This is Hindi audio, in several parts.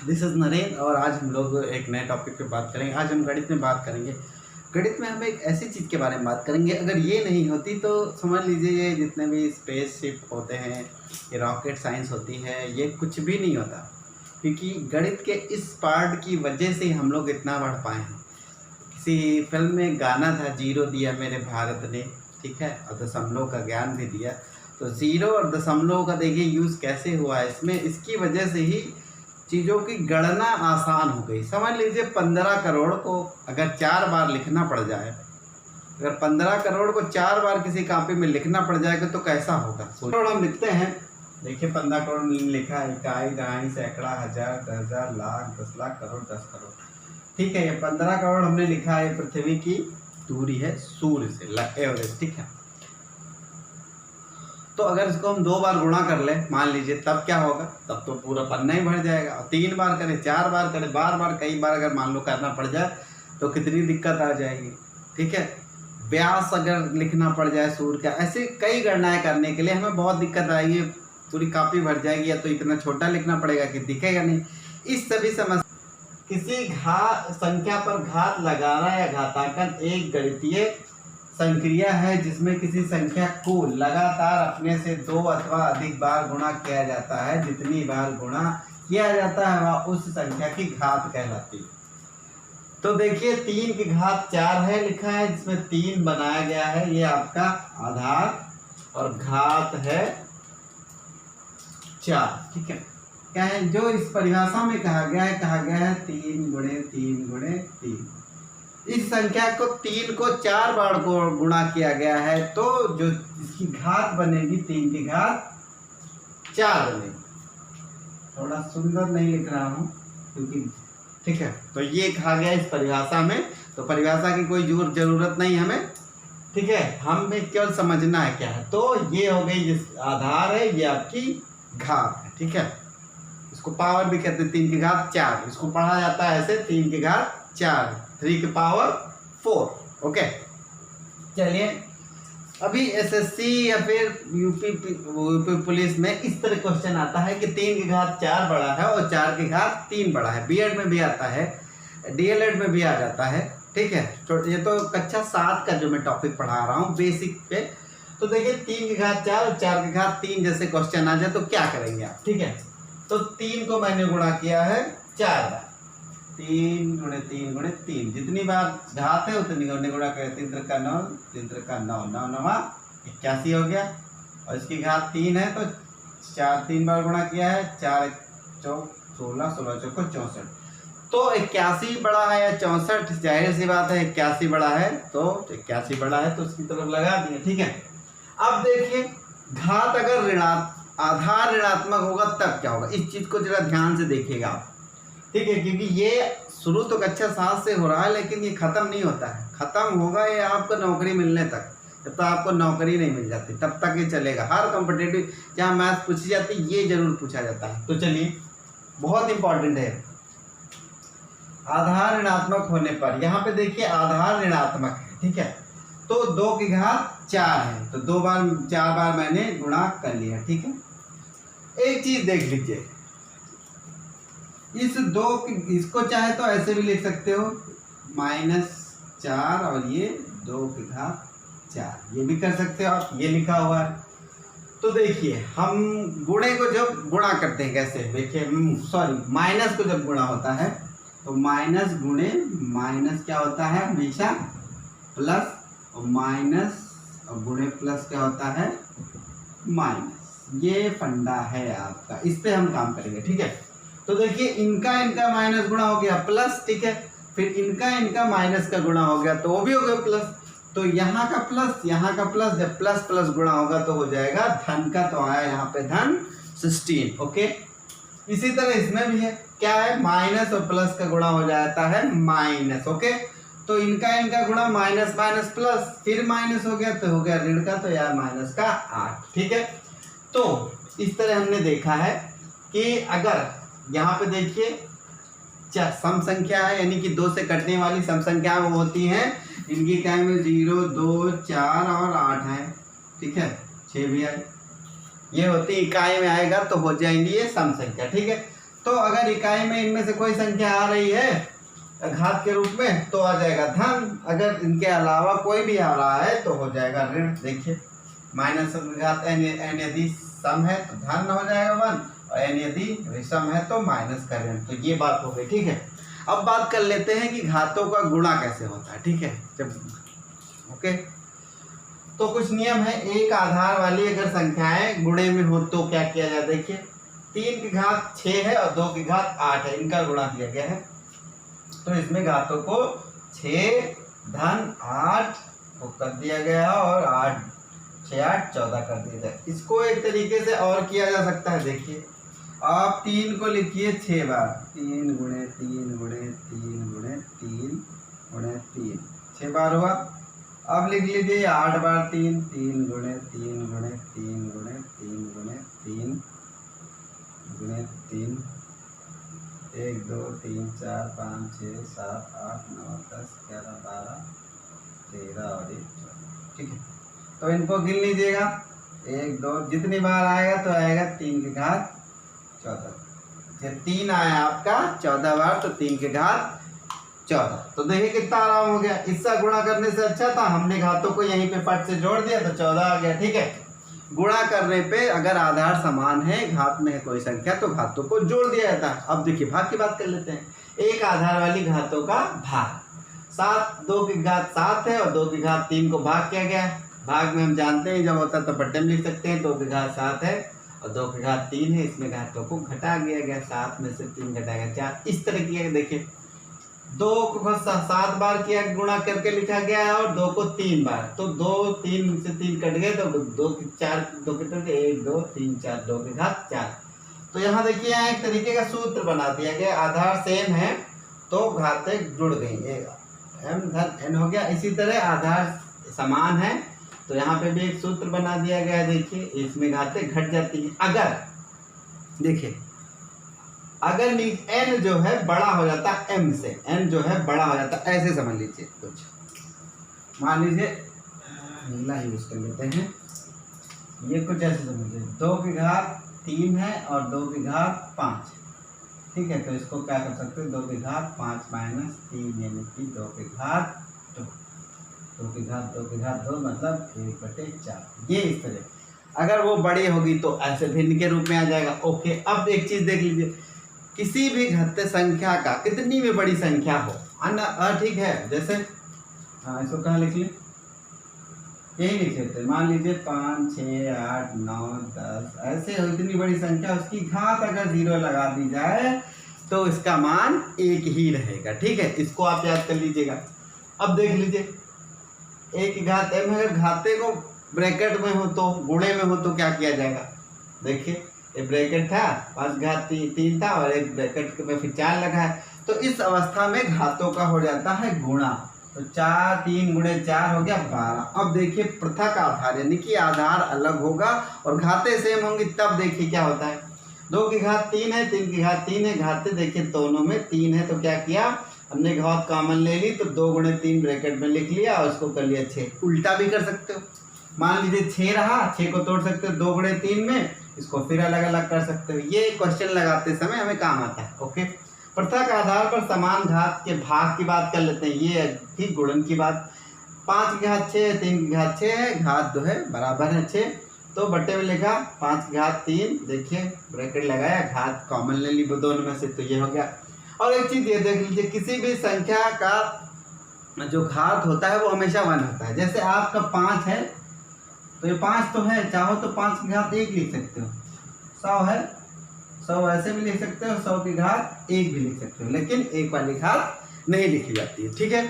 दिस इज़ नरेन और आज हम लोग एक नए टॉपिक पे बात करेंगे। आज हम गणित में बात करेंगे। गणित में हम एक ऐसी चीज़ के बारे में बात करेंगे, अगर ये नहीं होती तो समझ लीजिए ये जितने भी स्पेसशिप होते हैं, ये रॉकेट साइंस होती है, ये कुछ भी नहीं होता, क्योंकि गणित के इस पार्ट की वजह से हम लोग इतना बढ़ पाए हैं। किसी फिल्म में गाना था, जीरो दिया मेरे भारत ने, ठीक है, और दशमलव का ज्ञान भी दिया। तो जीरो और दशमलव का देखिए यूज़ कैसे हुआ है इसमें, इसकी वजह से ही चीज़ों की गणना आसान हो गई। समझ लीजिए 15 करोड़ को अगर 4 बार लिखना पड़ जाए, अगर 15 करोड़ को 4 बार किसी कॉपी में लिखना पड़ जाएगा तो कैसा होगा। करोड़ हम लिखते हैं, देखिए 15 करोड़ लिखा है, इकाई, दहाई, सैकड़ा, हज़ार, 10,000, लाख, 10 लाख, करोड़, 10 करोड़, ठीक है। ये 15 करोड़ हमने लिखा है, पृथ्वी की दूरी है सूर्य से, एवरेज, ठीक है। तो अगर इसको हम 2 बार गुणा कर लें मान लीजिए, तब क्या होगा, तब तो पूरा पन्ना ही भर जाएगा। और 3 बार करें, 4 बार करें, बार कई बार अगर मान लो करना पड़ जाए तो कितनी दिक्कत आ जाएगी, ठीक है। व्यास अगर लिखना पड़ जाए सूर्य का, ऐसे कई गणनाएं करने के लिए हमें बहुत दिक्कत आएगी, पूरी कॉपी भर जाएगी, या तो इतना छोटा लिखना पड़ेगा कि दिखेगा नहीं। इस सभी समस्या, किसी संख्या पर घात लगाना या घातांकन एक गणितीय संक्रिया है जिसमें किसी संख्या को लगातार अपने से 2 अथवा अधिक बार गुणा किया जाता है। जितनी बार गुणा किया जाता है वह उस संख्या की घात कहलाती है। तो देखिए 3 की घात 4 है लिखा है, जिसमें 3 बनाया गया है, ये आपका आधार, और घात है 4, ठीक है। क्या है जो इस परिभाषा में कहा गया है 3 गुणे 3 गुणे 3। इस संख्या को 3 को 4 बार गुणा किया गया है, तो जो इसकी घात बनेगी 3 की घात 4 बनेगी। थोड़ा सुंदर नहीं लिख रहा हूँ क्योंकि, ठीक है। तो ये कहा गया इस परिभाषा में, तो परिभाषा की कोई जरूरत नहीं हमें, ठीक है, हमें केवल समझना है क्या है। तो ये हो गई जिस आधार है, ये आपकी घात है, ठीक है। इसको पावर भी कहते हैं, 3 की घात 4, इसको पढ़ा जाता है ऐसे 3 की घात 4, 3 की पावर 4, ओके। चलिए अभी एसएससी या फिर यूपी पुलिस में इस तरह क्वेश्चन आता है कि 3 की घात 4 बड़ा है और 4 की घात 3 बड़ा है। बीएड में भी आता है, डीएलएड में भी आ जाता है, ठीक है। तो ये तो कक्षा 7 का जो मैं टॉपिक पढ़ा रहा हूँ बेसिक पे। तो देखिए 3 की घात 4 और 4 की घात 3 जैसे क्वेश्चन आ जाए तो क्या करेंगे आप, ठीक है। तो 3 को मैंने गुणा किया है 4 बार, 3 गुणे 3 गुणे 3, जितनी बार घात है उतनी गुणा करें। 3 का 9, 3 का 9, 9 9 81 हो गया, और इसकी घात 3 है तो 4 3 बार गुणा किया है, 4 4 16, 16 चौको 64। तो 81 बड़ा है या 64, जाहिर सी बात है 81 बड़ा है, तो 81 बड़ा है तो उसकी तरफ लगा दिए, ठीक है। अब देखिए घात अगर आधार ऋणात्मक होगा तब क्या होगा, इस चीज को जरा ध्यान से देखिएगा आप, ठीक है। क्योंकि ये शुरू तो कक्षा 7 से हो रहा है, लेकिन ये खत्म नहीं होता है, खत्म होगा ये आपको नौकरी मिलने तक। जब तक आपको नौकरी नहीं मिल जाती तब तक ये चलेगा। हर कॉम्पिटिटिव जहाँ मैथ्स पूछी जाती है ये जरूर पूछा जाता है। तो चलिए बहुत इंपॉर्टेंट है, आधार ऋणात्मक होने पर, यहाँ पे देखिए आधार ऋणात्मक है, ठीक है। तो 2 की घात 4 है, तो 4 बार मैंने गुणा कर लिया, ठीक है। एक चीज देख लीजिए, इस 2 इसको चाहे तो ऐसे भी लिख सकते हो -4, और ये 2 की घात 4, ये भी कर सकते हो आप, ये लिखा हुआ है। तो देखिए हम गुणे को जब गुणा करते हैं कैसे, देखिए सॉरी माइनस को जब गुणा होता है तो माइनस गुणे माइनस क्या होता है हमेशा प्लस, और माइनस और गुणे प्लस क्या होता है माइनस। ये फंडा है आपका, इस पे हम काम करेंगे, ठीक है। तो देखिए इनका माइनस गुणा हो गया प्लस, ठीक है, फिर इनका माइनस का गुणा हो गया तो वो भी हो गया प्लस। तो यहाँ का प्लस, जब प्लस प्लस गुणा होगा तो हो जाएगा धन का, तो आया यहाँ पे धन 16, ओके। इसी तरह इसमें भी है, क्या है, माइनस और प्लस का गुणा हो जाता है माइनस, ओके। तो इनका गुणा माइनस माइनस प्लस, फिर माइनस हो गया तो हो गया ऋण का, तो यार माइनस का 8, ठीक है। तो इस तरह हमने देखा है कि अगर यहाँ पे देखिए सम संख्या है, यानी कि 2 से कटने वाली सम संख्या वो होती हैं, इनकी क्या है 0 2 4 और 8 है, ठीक है, 6 भी है, ये होती इकाई में आएगा तो हो जाएंगी ये सम संख्या, ठीक है। तो अगर इकाई में इनमें से कोई संख्या आ रही है घात के रूप में तो आ जाएगा धन, अगर इनके अलावा कोई भी आ रहा है तो हो जाएगा ऋण। देखिए माइनस घात n यदि सम है तो धन हो जाएगा 1 और n यदि विषम है तो माइनस का ऋण। तो ये बात हो गई, ठीक है। अब बात कर लेते हैं कि घातों का गुणा कैसे होता है, ठीक है। जब ओके, तो कुछ नियम है। एक आधार वाली अगर संख्याएं गुणे में हो तो क्या किया जाए, देखिए 3 की घात 6 है और 2 की घात 8 है, इनका गुणा किया गया है। तो इसमें घातों को 6 धन 8 को कर दिया गया और 8 6 8 14 कर दिया जाए। इसको एक तरीके से और किया जा सकता है। देखिए आप 3 को लिखिए 6 बार, 3 गुणे 3 गुणे 3 गुणे 3 गुणे 3 6 बार हुआ। अब लिख लीजिए 8 बार 3, 3 गुणे 3 गुणे 3 गुणे 3 गुणे 3 गुणे 3 1 2 3 4 5 6 7 8 9 10 11 12 13 और 1 14, ठीक है। तो इनको गिन लीजिएगा 1 2, जितनी बार आएगा तो आएगा 3 की घात 14। जब 3 आया आपका 14 बार तो 3 की घात 14। तो देखिए कितना आराम हो गया। इससे गुणा करने से अच्छा था, हमने घातों को यहीं पे पट से जोड़ दिया तो 14 आ गया, ठीक है। गुणा करने पे अगर आधार समान है, घात में है कोई संख्या, तो घातों को जोड़ दिया जाता है। अब देखिए भाग की बात कर लेते हैं। एक आधार वाली घातों का भाग 7, 2 की घात 7 है और 2 की घात 3 को भाग किया गया। भाग में हम जानते हैं जब होता है तो बट्टे में लिख सकते हैं। 2 की घात 7 है और 2 की घात 3 है, इसमें घातों को घटा दिया गया। 7 में से 3 घटाया गया 4। इस तरह किया, देखिए 2 को 7 बार किया गुणा करके लिखा गया है और 2 को 3 बार, तो 2 3 से 3 कट गए तो 2 की 4 2 के 1 2 3 4 2 की घात 4। तो यहाँ देखिए यहाँ एक तरीके का सूत्र बना दिया गया। आधार सेम है तो घातें जुड़ गई, m धन n हो गया। इसी तरह आधार समान है तो यहाँ पे भी एक सूत्र बना दिया गया है। देखिए इसमें घातें घट जाती हैं अगर, देखिए अगर n जो है बड़ा हो जाता है m से, n जो है बड़ा हो जाता है, ऐसे समझ लीजिए। कुछ मान लीजिए नीला ही यूज कर लेते हैं, ये कुछ ऐसे समझ लीजिए 2 की घात 3 है और 2 की घात 5, ठीक है। तो इसको क्या कर सकते हैं, 2 की घात 5 माइनस 3 यानी कि 2 की घात 2, 2 की घात 2 की घात 2 मतलब 1/4। ये इस तरह अगर वो बड़ी होगी तो ऐसे भिन्न के रूप में आ जाएगा। ओके, अब एक चीज देख लीजिए, किसी भी घातीय संख्या का कितनी भी बड़ी संख्या हो, ठीक है, जैसे इसको कहाँ लिख लें, यही लिख लेते हैं। मान लीजिए 5 6 8 9 10 ऐसे हो, इतनी बड़ी संख्या, उसकी घात अगर 0 लगा दी जाए तो इसका मान 1 ही रहेगा, ठीक है। इसको आप याद कर लीजिएगा। अब देख लीजिए 1 की घात m, अगर घाते को ब्रैकेट में हो तो, गुणे में हो तो क्या किया जाएगा। देखिए ये ब्रैकेट था, 5 घात 3 था और एक ब्रैकेट में फिर 4 लगा है, तो इस अवस्था में घातों का हो जाता है गुणा। तो 4 3 गुणे 4 हो गया 12। अब देखिए पृथक आधार यानी कि आधार अलग होगा और घाते सेम होंगी, तब देखिए क्या होता है। 2 की घात 3 है, 3 की घात 3 है, घाते देखिए दोनों में 3 है, तो क्या किया हमने घात कॉमन ले ली, तो 2 गुणे 3 ब्रैकेट में लिख लिया और उसको कर लिया 6। उल्टा भी कर सकते हो, मान लीजिए 6 रहा, 6 को तोड़ सकते हो 2 गुणे 3 में, इसको फिर अलग अलग कर सकते हो। ये क्वेश्चन लगाते समय हमें काम आता है। ओके, पृथक आधार पर समान घात के भाग की बात कर लेते हैं। ये थी गुणन की बात। 5 की घात 6 है, 3 की घात 6 है, घात जो है बराबर है 6, तो बट्टे में लिखा 5 की घात 3, देखिए ब्रैकेट लगाया, घात कॉमन ले ली दोनों में से, तो ये हो गया। और एक चीज ये देख लीजिए, किसी भी संख्या का जो घात होता है वो हमेशा 1 होता है। जैसे आपका 5 है तो ये 5 तो है, चाहो तो 5 की घात 1 लिख सकते हो, 100 है 100 ऐसे भी लिख सकते हो, 100 की घात 1 भी लिख सकते हो, लेकिन 1 वाली घात नहीं लिखी जाती है, ठीक है।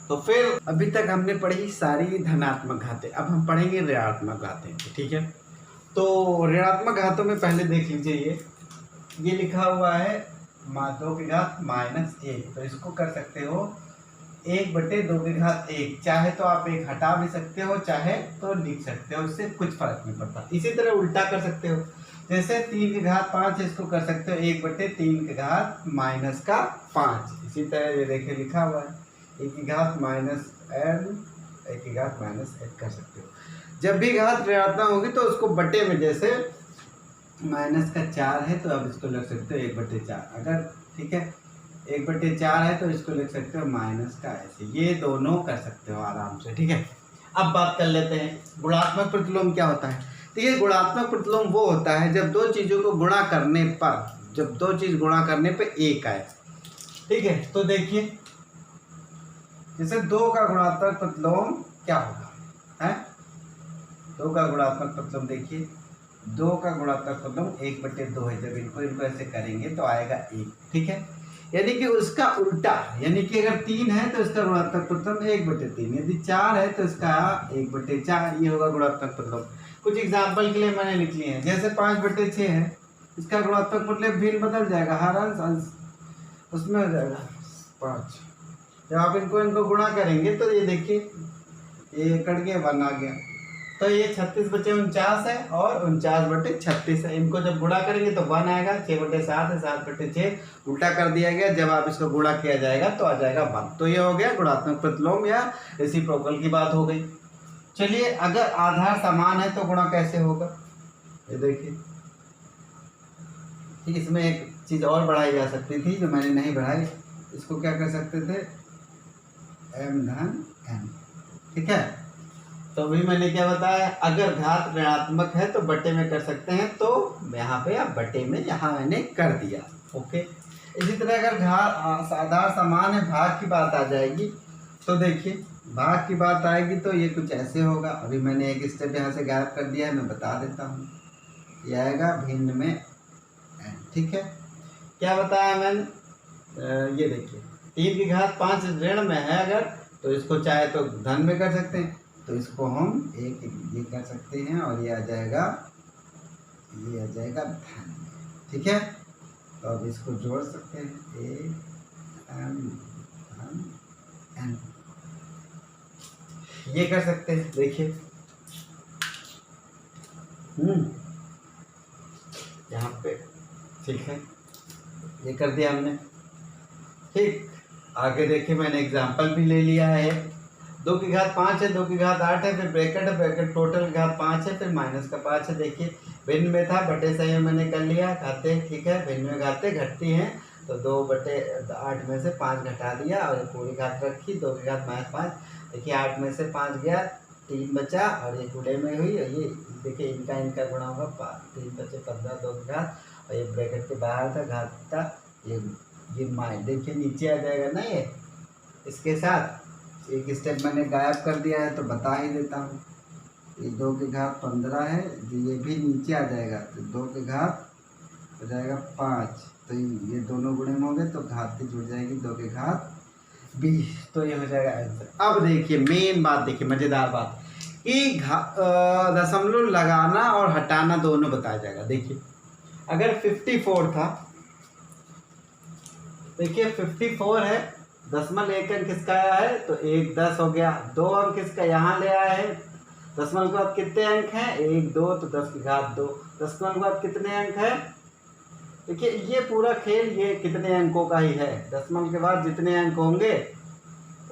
तो फिर अभी तक हमने पढ़ी सारी धनात्मक घातें, अब हम पढ़ेंगे ऋणात्मक घातें, ठीक है। तो ऋणात्मक घातों में पहले देख लीजिए, ये लिखा हुआ है 2 की घात -1, तो इसको कर सकते हो 1/2 की घात 1। चाहे तो आप 1 हटा भी सकते हो, चाहे तो लिख सकते हो, इससे कुछ फर्क नहीं पड़ता। इसी तरह उल्टा कर सकते हो, जैसे 3 की घात 5 इसको कर सकते हो 1/3 की घात -5। इसी तरह ये देखिए लिखा हुआ है 1 की घात -n 1 की घात -1 कर सकते हो। जब भी घात ऋणात्मक होगी तो उसको बटे में जैसे माइनस का 4 है तो अब इसको लिख सकते हो 1/4 अगर, ठीक है, 1/4 है तो इसको लिख सकते हो माइनस का ऐसे, ये दोनों कर सकते हो आराम से, ठीक है। अब बात कर लेते हैं गुणात्मक प्रतिलोम क्या होता है। तो ये गुणात्मक प्रतिलोम वो होता है जब दो चीज़ों को गुणा करने पर, जब दो चीज़ गुणा करने पर एक आए, ठीक है। तो देखिए जैसे 2 का गुणात्मक प्रतिलोम क्या होगा, है 2 का गुणात्मक प्रतिलोम, देखिए 2 का गुणात्मक प्रतिलोम 1/2 है। जब इनको ऐसे करेंगे तो आएगा 1, ठीक है। यानी कि उसका उल्टा, यानी कि अगर 3 है तो इसका गुणात्मक प्रतिलोम 1/3, यदि 4 है तो इसका 1/4, ये होगा गुणात्मक प्रतिलोम। कुछ एग्जाम्पल के लिए मैंने लिख लिए हैं, जैसे 5/6 है, इसका गुणात्मक प्रतिलोम भिन्न बदल जाएगा, हर अंश उसमें हो जाएगा 5। जब आप इनको गुणा करेंगे तो ये देखिए ये कट गया 1 आ गया, तो ये 36 बचे 49 है और 49/36 है। इनको जब गुणा करेंगे तो 1 आएगा, 6/7 है, 7/6 उल्टा कर दिया गया, जब आप इसको गुणा किया जाएगा तो आ जाएगा 1। तो ये हो गया गुणात्मक प्रतिलोम या रेसिप्रोकल की बात हो गई। चलिए अगर आधार समान है तो गुणा कैसे होगा, ये देखिए, ठीक, इसमें एक चीज़ और बढ़ाई जा सकती थी जो मैंने नहीं बढ़ाई, इसको क्या कर सकते थे m धन n, ठीक है। तो अभी मैंने क्या बताया, अगर घात ऋणात्मक है तो बटे में कर सकते हैं, तो यहाँ पे आप बटे में यहाँ मैंने कर दिया, ओके। इसी तरह अगर आधार समान है, भाग की बात आ जाएगी, तो देखिए भाग की बात आएगी तो ये कुछ ऐसे होगा। अभी मैंने एक स्टेप यहाँ से गायब कर दिया है, मैं बता देता हूँ, ये आएगा भिन्न में n, ठीक है। क्या बताया मैंने, ये देखिए 3 की घात 5 ऋण में है अगर, तो इसको चाहे तो धन में कर सकते हैं, तो इसको हम एक ये कर सकते हैं और ये आ जाएगा धन, ठीक है। तो अब इसको जोड़ सकते हैं, a m धन n, ये कर सकते हैं, देखिए यहाँ पे, ठीक है, ये कर दिया हमने, ठीक। आगे देखिए मैंने एग्जाम्पल भी ले लिया है, 2 की घात 5 है, 2 की घात 8 है, फिर ब्रैकेट है, ब्रैकेट टोटल घात 5 है, फिर माइनस का 5 है। देखिए भिन्न में था, बटे सही मैंने कर लिया, घाते, ठीक है, भिन्न में घाते घटती हैं, तो 2/8 में से 5 घटा दिया और पूरी घात रखी, 2 की घात -5, देखिए 8 में से 5 गया, 3 बचा और ये गुणे में हुई, और ये देखिए इनका गुणा होगा, 3 बचे 15, 2 की घात, और ये ब्रैकेट के बाहर था, घात था, ये माइनस, देखिए नीचे आ जाएगा ना, ये इसके साथ एक स्टेप मैंने गायब कर दिया है तो बता ही देता हूँ, ये 2 की घात 15 है, ये भी नीचे आ जाएगा, तो 2 की घात हो जाएगा 5, तो ये दोनों गुणे में होंगे तो घात की जुड़ जाएगी, 2 की घात 20, तो ये हो जाएगा आंसर। अब देखिए मेन बात, देखिए मज़ेदार बात कि दशमलव लगाना और हटाना दोनों बताया जाएगा। देखिए अगर 54 था, देखिए 54 है, दशमलव 1 अंक किसका आया है तो 1 10 हो गया, 2 अंक किसका यहाँ ले आया है, दशमलव के बाद कितने अंक हैं 1 2, तो 10 की घात 2, दशमलव के बाद कितने अंक है, देखिए ये पूरा खेल ये कितने अंकों का ही है, दशमलव के बाद जितने अंक होंगे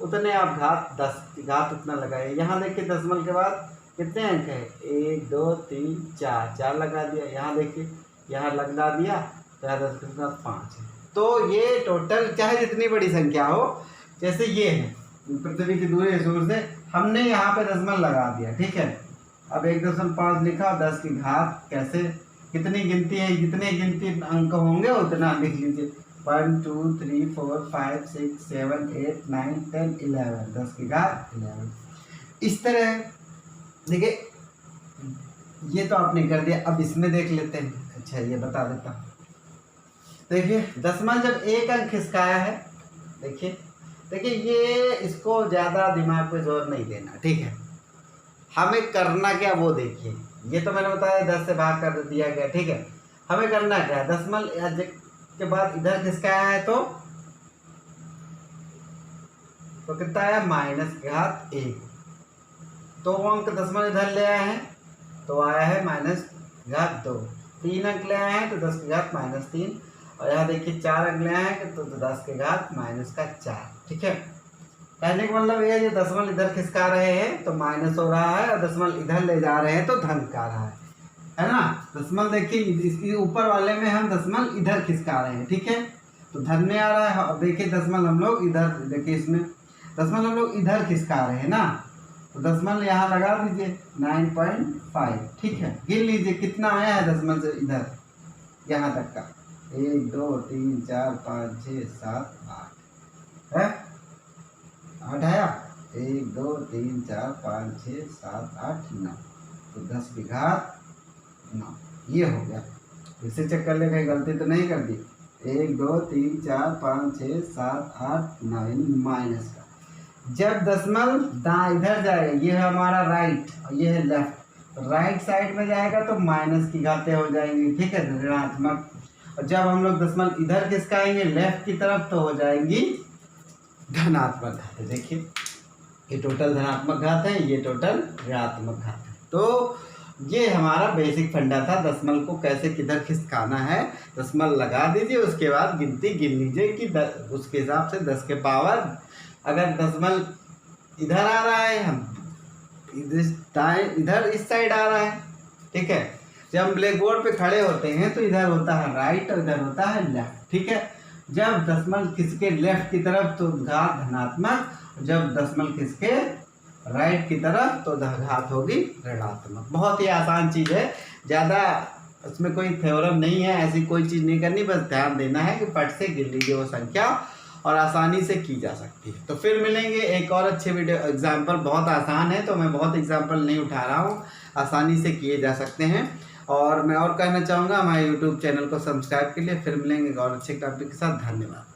उतने आप घात 10 की घात उतना लगाइए। यहाँ देखिए दशमलव के बाद कितने अंक है 1 2 3 4 लगा दिया, यहाँ देखिए यहाँ लगा दिया, तो यहाँ 10 के साथ 5 है। तो ये टोटल चाहे जितनी बड़ी संख्या हो, जैसे ये है पृथ्वी की दूरी सूर्य से, हमने यहाँ पे दशमलव लगा दिया, ठीक है। अब 1.5 लिखा, 10 की घात कैसे, कितनी गिनती है, जितने गिनती अंक होंगे उतना लिख लीजिए, 1 2 3 4 5 6 7 8 9 10 11, 10 की घात 11। इस तरह देखिए ये तो आपने कर दिया। अब इसमें देख लेते हैं, अच्छा ये बता देता हूँ, देखिए दशमलव जब 1 अंक खिसकाया है, देखिए ये इसको ज़्यादा दिमाग पे जोर नहीं देना, ठीक है। हमें करना क्या वो देखिए, ये तो मैंने बताया 10 से भाग कर दिया गया, ठीक है। हमें करना क्या, दशमलव के बाद इधर खिसकाया है तो कितना आया -1, तो अंक दशमलव इधर ले आए हैं तो आया है -2, 3 अंक ले आए हैं तो 10 की घात -3, और यहाँ देखिए 4 अंक ले आए हैं तो 10 की घात -4, ठीक है। कहने का मतलब ये है, दशमलव इधर खिसका रहे हैं तो माइनस हो रहा है, और दशमलव इधर ले जा रहे हैं तो धन का रहा है ना। दशमलव देखिए इसके ऊपर वाले में हम दशमलव इधर खिसका रहे हैं, ठीक है, तो धन में आ रहा है। अब देखिए दशमलव हम लोग इधर, देखिए इसमें दशमलव हम लोग इधर खिसका रहे हैं ना, तो दशमलव यहाँ लगा दीजिए 9.5, ठीक है। गिन लीजिए कितना आया है दशमलव से इधर यहाँ तक का, 1 2 3 4 5 6 7 8 है, 8 आया, 1 2 3 4 5 6 7 8 9, तो 10 की घात 9 ये हो गया। इसे चेक कर ले कहीं गलती तो नहीं कर दी। 1 2 3 4 5 6 7 8 9 यानी माइनस का। जब दशमलव दाएं इधर जाएगा, ये है हमारा राइट और ये है लेफ्ट, राइट साइड में जाएगा तो माइनस की घातें हो जाएंगी, ठीक है, ऋणात्मक। और जब हम लोग दशमलव इधर खिसकाएंगे लेफ्ट की तरफ तो हो जाएंगी धनात्मक घातें। देखिए ये टोटल धनात्मक घात है, ये टोटल ऋणात्मक घात है। तो ये हमारा बेसिक फंडा था, दशमलव को कैसे किधर खिसकाना है। दशमलव लगा दीजिए, उसके बाद गिनती गिन लीजिए कि उसके हिसाब से 10 के पावर, अगर दशमलव इधर आ रहा है, हम इधर इस साइड आ रहा है, ठीक है। जब हम ब्लैक बोर्ड पे खड़े होते हैं तो इधर होता है राइट और इधर होता है लेफ्ट, ठीक है। जब दशमलव खिसके लेफ्ट की तरफ तो घात धनात्मक, जब दशमलव खिसके राइट की तरफ तो घात होगी ऋणात्मक। बहुत ही आसान चीज़ है, ज़्यादा उसमें कोई थ्योरम नहीं है, ऐसी कोई चीज़ नहीं करनी, बस ध्यान देना है कि पट से गिन लीजिए वो संख्या और आसानी से की जा सकती है। तो फिर मिलेंगे एक और अच्छे वीडियो। एग्जाम्पल बहुत आसान है तो मैं बहुत एग्जाम्पल नहीं उठा रहा हूँ, आसानी से किए जा सकते हैं। और मैं और कहना चाहूँगा हमारे यूट्यूब चैनल को सब्सक्राइब के लिए। फिर मिलेंगे एक और अच्छे टॉपिक के साथ। धन्यवाद।